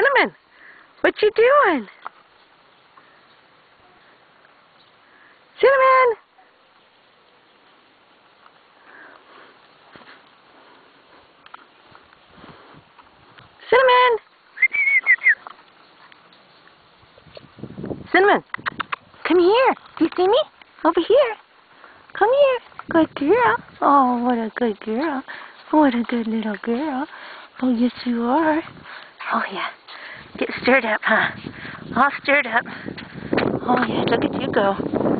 Cinnamon, what you doing? Cinnamon! Cinnamon! Cinnamon, come here. Do you see me? Over here. Come here. Good girl. Oh, what a good girl. What a good little girl. Oh, yes you are. Oh, yeah. Get stirred up, huh? All stirred up. Oh, yeah, look at you go.